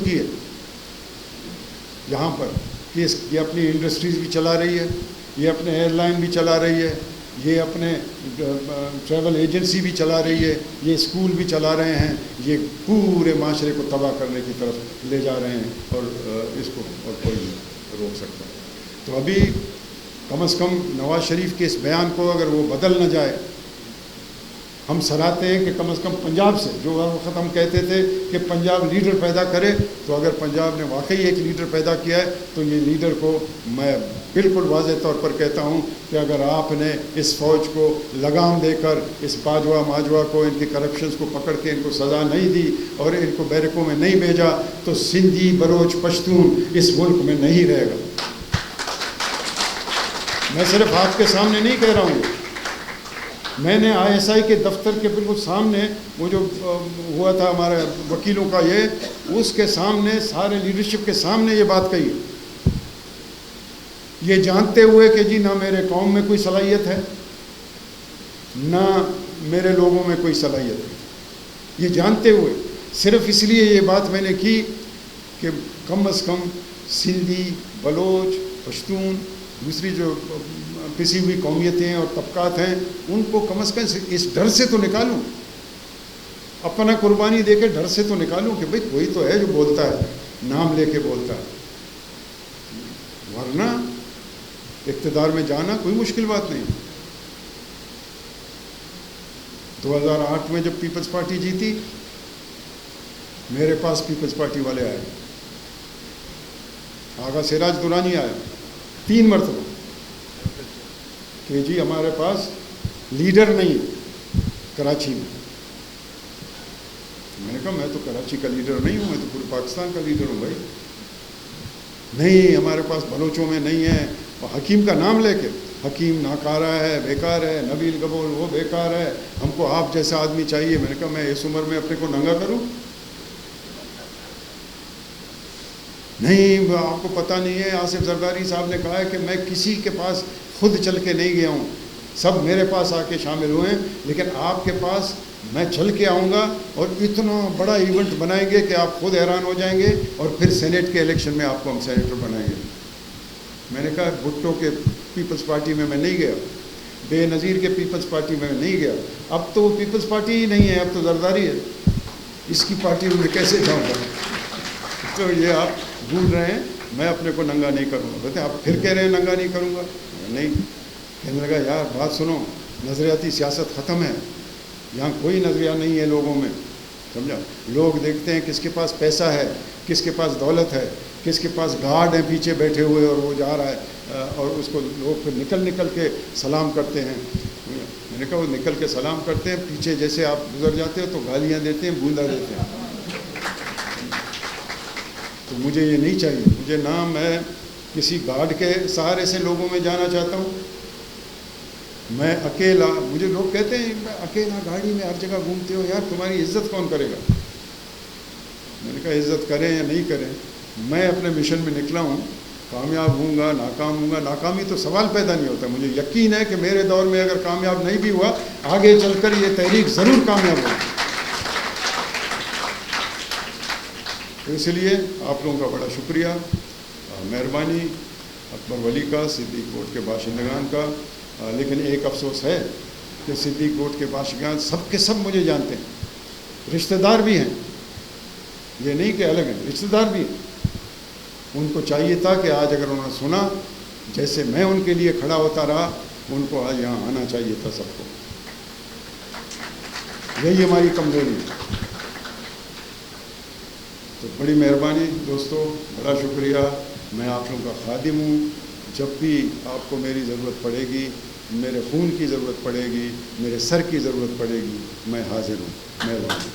की है यहाँ पर कि ये अपनी इंडस्ट्रीज़ भी चला रही है, ये अपने एयरलाइन भी चला रही है, ये अपने ट्रैवल एजेंसी भी चला रही है, ये स्कूल भी चला रहे हैं, ये पूरे माशरे को तबाह करने की तरफ ले जा रहे हैं और इसको और कोई नहीं रोक सकता। तो अभी कम से कम नवाज़ शरीफ के इस बयान को अगर वो बदल न जाए, हम सराहते हैं कि कम से कम पंजाब से, जो वक्त हम कहते थे कि पंजाब लीडर पैदा करे, तो अगर पंजाब ने वाकई एक लीडर पैदा किया है तो ये लीडर को मैं बिल्कुल वाज़ेह तौर पर कहता हूँ कि अगर आपने इस फ़ौज को लगाम देकर इस बाजवा माजवा को, इनकी करप्शंस को पकड़ के इनको सज़ा नहीं दी और इनको बैरकों में नहीं भेजा, तो सिंधी बलोच पश्तून इस मुल्क में नहीं रहेगा। मैं सिर्फ आपके सामने नहीं कह रहा हूँ, मैंने ISI के दफ्तर के बिल्कुल सामने वो जो हुआ था हमारे वकीलों का ये, उसके सामने सारे लीडरशिप के सामने ये बात कही, ये जानते हुए कि जी ना मेरे कौम में कोई सलाहियत है, ना मेरे लोगों में कोई सलाहियत है, ये जानते हुए सिर्फ इसलिए ये बात मैंने की कि कम से कम सिंधी, बलोच, पश्तून, दूसरी जो पिसी हुई कौमियतें और तबकात हैं, उनको कम से कम इस डर से तो निकालूं, अपना कुर्बानी दे के डर से तो निकालूं कि भाई कोई तो है जो बोलता है, नाम लेके बोलता है, वरना इक़्तिदार में जाना कोई मुश्किल बात नहीं। 2008 में जब पीपल्स पार्टी जीती, मेरे पास पीपल्स पार्टी वाले आए, आगा सिराज दुरानी आया 3 मरतबा कि जी हमारे पास लीडर नहीं है कराची में। मैंने कहा मैं तो कराची का लीडर नहीं हूँ, मैं तो पूरे पाकिस्तान का लीडर हूँ भाई। नहीं, हमारे पास बलोचों में नहीं है। और हकीम का नाम लेके, हकीम नाकारा है, बेकार है, नबील कबूल वो बेकार है, हमको आप जैसा आदमी चाहिए। मैंने कहा मैं इस उम्र में अपने को नंगा करूँ? नहीं, आपको पता नहीं है, आसिफ जरदारी साहब ने कहा है कि मैं किसी के पास खुद चल के नहीं गया हूँ, सब मेरे पास आके शामिल हुए हैं, लेकिन आपके पास मैं चल के आऊँगा और इतना बड़ा इवेंट बनाएंगे कि आप खुद हैरान हो जाएंगे, और फिर सेनेट के इलेक्शन में आपको हम सेनेटर बनाएंगे। मैंने कहा भुट्टो के पीपल्स पार्टी में मैं नहीं गया, बेनज़ीर के पीपल्स पार्टी में मैं नहीं गया, अब तो वो पीपल्स पार्टी ही नहीं है, अब तो जरदारी है, इसकी पार्टी में कैसे जाऊँगा? तो ये आप भूल रहे हैं, मैं अपने को नंगा नहीं करूँगा। कहते आप फिर कह रहे हैं नंगा नहीं करूँगा? नहीं। कहने लगा यार बात सुनो, नज़रियाती सियासत ख़त्म है, यहाँ कोई नज़रिया नहीं है लोगों में, समझा? लोग देखते हैं किसके पास पैसा है, किसके पास दौलत है, किसके पास गार्ड हैं पीछे बैठे हुए और वो जा रहा है और उसको लोग फिर निकल के सलाम करते हैं। मैंने कहा वो निकल के सलाम करते हैं, पीछे जैसे आप गुजर जाते हो तो गालियाँ देते हैं, बूंदा देते हैं। तो मुझे ये नहीं चाहिए, मुझे ना मैं किसी गार्ड के सहारे से लोगों में जाना चाहता हूँ, मैं अकेला। मुझे लोग कहते हैं मैं अकेला गाड़ी में हर जगह घूमते हो, यार तुम्हारी इज्जत कौन करेगा? मैंने कहा इज्जत करें या नहीं करें, मैं अपने मिशन में निकला हूँ, कामयाब हूँगा नाकाम हूँगा, नाकामी तो सवाल पैदा नहीं होता। मुझे यकीन है कि मेरे दौर में अगर कामयाब नहीं भी हुआ, आगे चलकर ये तहरीक ज़रूर कामयाब होगी। तो इसलिए आप लोगों का बड़ा शुक्रिया, मेहरबानी अकबर वली का, सिद्दीक कोट के बाशिंदगान का। लेकिन एक अफसोस है कि सिद्दीक कोट के बाशिंदगान सब के सब मुझे जानते हैं, रिश्तेदार भी हैं, ये नहीं कि अलग हैं, रिश्तेदार भी हैं। उनको चाहिए था कि आज अगर उन्होंने सुना, जैसे मैं उनके लिए खड़ा होता रहा, उनको आज यहाँ आना चाहिए था सबको। यही हमारी कमजोरी है। तो बड़ी मेहरबानी दोस्तों, बड़ा शुक्रिया। मैं आप लोगों का खादिम हूँ, जब भी आपको मेरी ज़रूरत पड़ेगी, मेरे खून की ज़रूरत पड़ेगी, मेरे सर की ज़रूरत पड़ेगी, मैं हाजिर हूँ। मेहरबानी।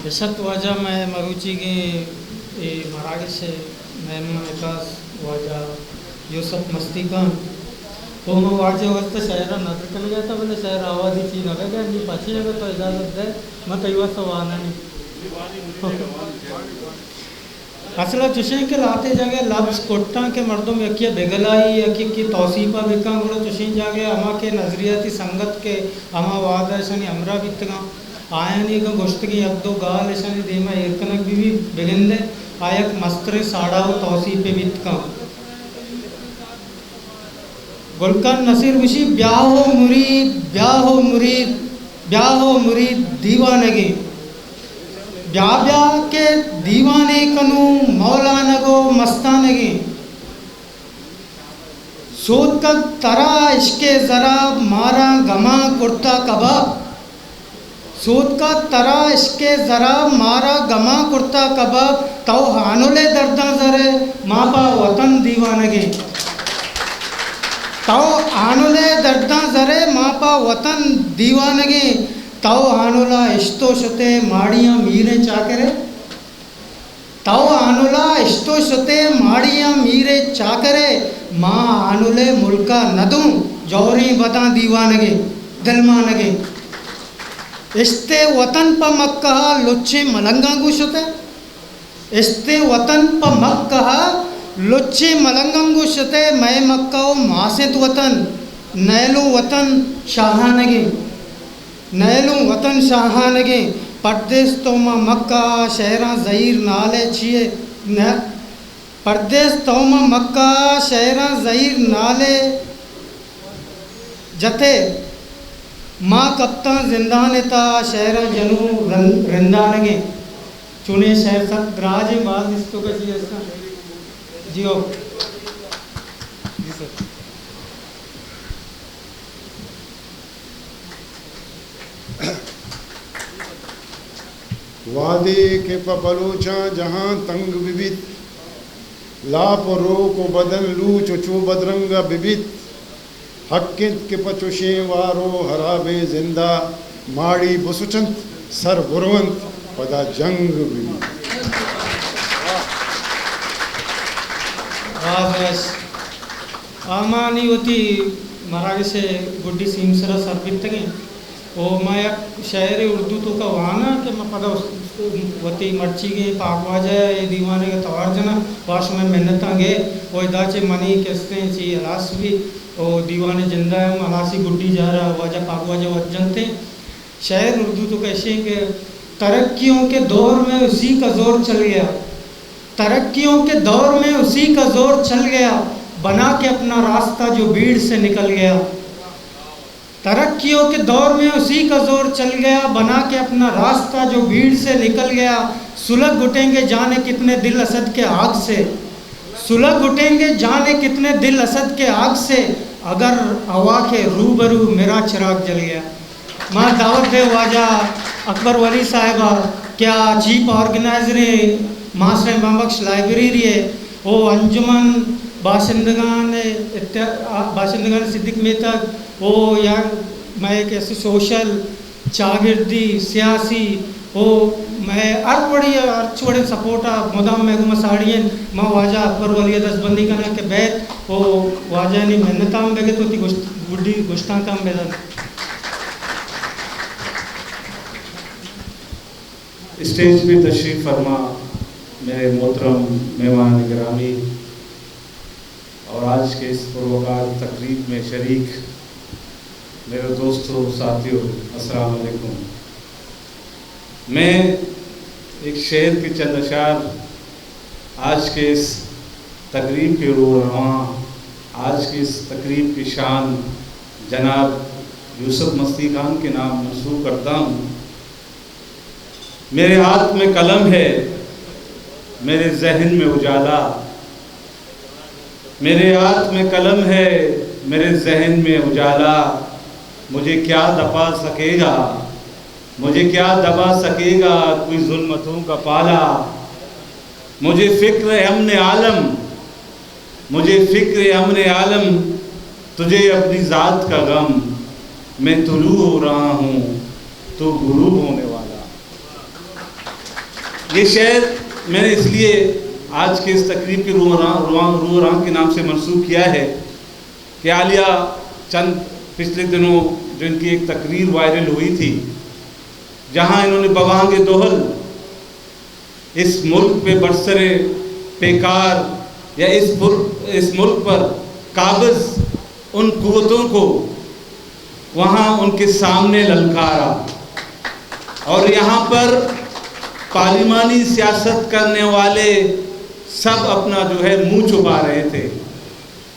बेशक वाजा मैं मरूची के मराठी से मेहमान विकास वाजा यूसुफ मस्ती खान तो मैं वाजे वक्त शहर नजर चल गया था, बोले शहर आवाज़ी चीन लगा गया नहीं पाछी जगह तो इजाज़त दे, मैं कई बार तो आना नहीं। असल चुशें के लाते जगह लफ्ज़ कोट्टा के मर्दों में यकिया बेगलाई यकी की तौसीफा बिका गुलो चुशें जगह अमा के नजरियाती संगत के अमा वाद ऐसा अमरा बितगा आयनी का गोश्तगी अब दो गाल ऐसा देमा इरकनक भी बेगंदे आयक मस्तर साड़ाओ तौसीफे बितका गुलकन नसीर विशी ब्याहो मुरीद ब्याहो मुरीद ब्याहो मुरीद दीवानगी ब्या ब्या के दीवाने कनु मौलानगो मस्तानगी सोद का तरा इश्के ज़रा मारा गमा कुर्ता कबाब सोद का तरा इश्के ज़रा मारा गमा कुर्ता कबाब तो हानुले दर्दा ज़रे मापा वतन दीवानगी तो आनुले दर्दा ज़रे मापा वतन दीवानगी ताओ आनुला इश्तो शते माड़ियाँ मीरे चाकरे ताओ आनुला इश्तो शते माड़ियाँ मीरे चाकरे माँ आनुले मुल्का नदूं जौरी बता दीवानगे दिलमानगे इस्ते वतन प मक्का लुच्चे मलंगा गुशते इस्ते वतन प मक्का लुच्चे मलंगा गुशते मैं मक्का मासित वतन नैलो वतन शाहानगे नैलू वतन शाहानगे परदेस तोमा मक्का शहरा ज़हीर नाले छिए न परदेस तोमा मक्का शहरा ज़हीर नाले जथे माँ कप्ता जिंदान ता शहरा जनू रिंदानगे चुने शहर सब राज बाज इसको का जी इसका जियो जी सर वादे के पबलोचा जहाँ तंग विविध लाप रो को बदन लू चुचू बदरंगा विविध हक्कित के पचुशे वारो हराबे जिंदा माड़ी बुसुचंत सर बुरवंत पदा जंग विविध आमानी होती मराठी से गुड्डी सीमसरा सरबित तक ओ मैं शायर उर्दू तो का वाना कि मैं पता वती मर्ची के पाकवा जाए ये दीवाने के तवार जना वाश में मेहनत गे वो इदाचे मनी किसते ची अलास भी ओ दीवाने जिंदा है अलासी गुड्डी जा रहा वाजा पाकवा जा वजनते शायर उर्दू तो कैसे कि तरक्कियों के दौर में उसी का जोर चल गया तरक्कियों के दौर में उसी का जोर चल गया बना के अपना रास्ता जो भीड़ से निकल गया तरक्कियों के दौर में उसी का जोर चल गया बना के अपना रास्ता जो भीड़ से निकल गया सुलग उठेंगे जाने कितने दिल असद के आग से सुलग उठेंगे जाने कितने दिल असद के आग से अगर हवा के रूबरू मेरा चिराग जल गया माँ दावत दे वाजा अकबर वली साहिबा क्या चीफ ऑर्गेनाइजर मास्टर बख्श लाइब्रेरी है वो अंजुमन बाशिंदगान सिद्दीक में तक वो या मैं एक ऐसे सोशल चागिर्दी सियासी वो मैं अर्चवड़े सपोर्टा मुदाम महगुम साड़ियन माँ वाजा अकबर वली दसबंदी करना के बैत वो वाजा नहीं मेहनताम बेगे तो थी गुड्डी गुश्ता काम बेदन स्टेज पे तशरीफ़ फरमा मेरे मोहतरम मेहमान गिरामी और आज के इस पुरवकार तकरीब में शरीक मेरे दोस्तों साथियों अस्सलाम वालेकुम। मैं एक शेर के चंद अशार आज के इस तकरीब के रूरवां आज की इस तकरीब की शान जनाब यूसुफ मस्ती खान के नाम मंसूब करता हूँ। मेरे हाथ में कलम है मेरे जहन में उजाला मेरे हाथ में कलम है मेरे जहन में उजाला मुझे क्या दबा सकेगा मुझे क्या दबा सकेगा कोई जुल्मतों का पाला मुझे फिक्र है हमने आलम मुझे फिक्र है हमने आलम तुझे अपनी ज़ात का गम मैं तुलू हो रहा हूँ तो गुरूब होने वाला। ये शेर मैंने इसलिए आज के इस तकरीब के रूरां के नाम से मंसूब किया है कि आलिया चंद पिछले दिनों जो इनकी एक तकरीर वायरल हुई थी जहां इन्होंने बवांगे दोहल इस मुल्क पे बरसरे बेकार या इस मुल्क पर काबिज उन कुव्वतों को वहाँ उनके सामने ललकारा, और यहाँ पर पार्लिमानी सियासत करने वाले सब अपना जो है मुंह छुपा रहे थे।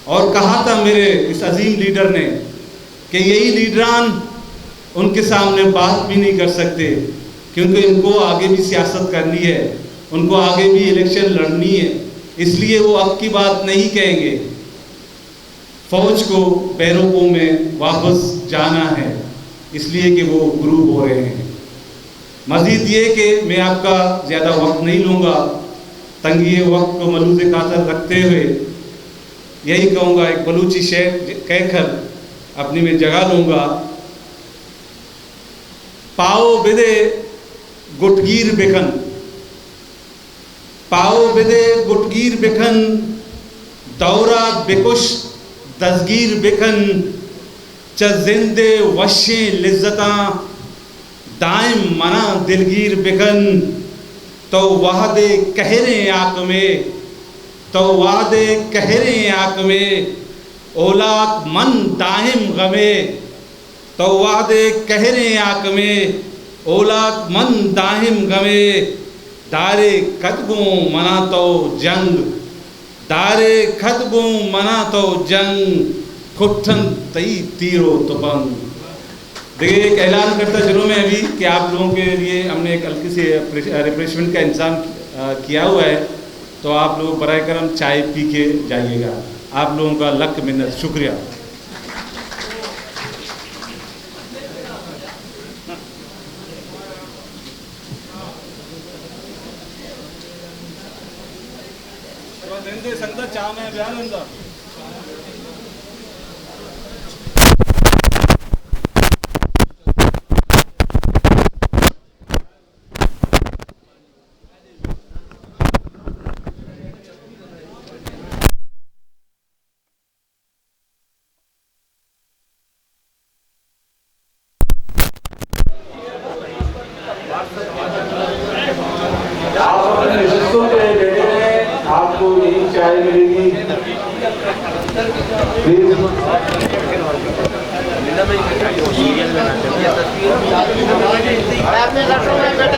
और कहा था मेरे इस अजीम लीडर ने कि यही लीडरान उनके सामने बात भी नहीं कर सकते, क्योंकि इनको आगे भी सियासत करनी है, उनको आगे भी इलेक्शन लड़नी है, इसलिए वो अब की बात नहीं कहेंगे। फौज को बैरकों में वापस जाना है, इसलिए कि वो ग्रुप हो रहे हैं। मज़ीद ये कि मैं आपका ज़्यादा वक्त नहीं लूँगा, तंगी वक्त को मलूज़ खातर रखते हुए यही कहूँगा, एक बलूची शेर कहकर अपनी में जगह लूँगा। पाओ बिदे गुटगीर बिखन, पाओ बिदे गुटगीर बिखन, दौरा बेकुश दसगीर बिखन, च जिंदे वशे लिज्जता दाइम मना दिलगीर बिखन, तो वादे कहरे आक में, तो वादे कहरे आक में, औलाक मन दाहिम गमे, तो वादे कहरे आक में, औलाक मन दाहिम गमे, दारे कदगों मना तो जंग, दारे खदगों मना तो जंग, खुट्ठन तई तीरो तुपंग। देखिए, एक ऐलान करता चलूँ मैं अभी कि आप लोगों के लिए हमने एक हल्की सी रिफ्रेशमेंट का इंतज़ाम किया हुआ है, तो आप लोग बराए करम चाय पी के जाइएगा। आप लोगों का लख मिन्नत, शुक्रिया। संगत चाह में बयान आपको यही चाय मिलेगी। प्लीज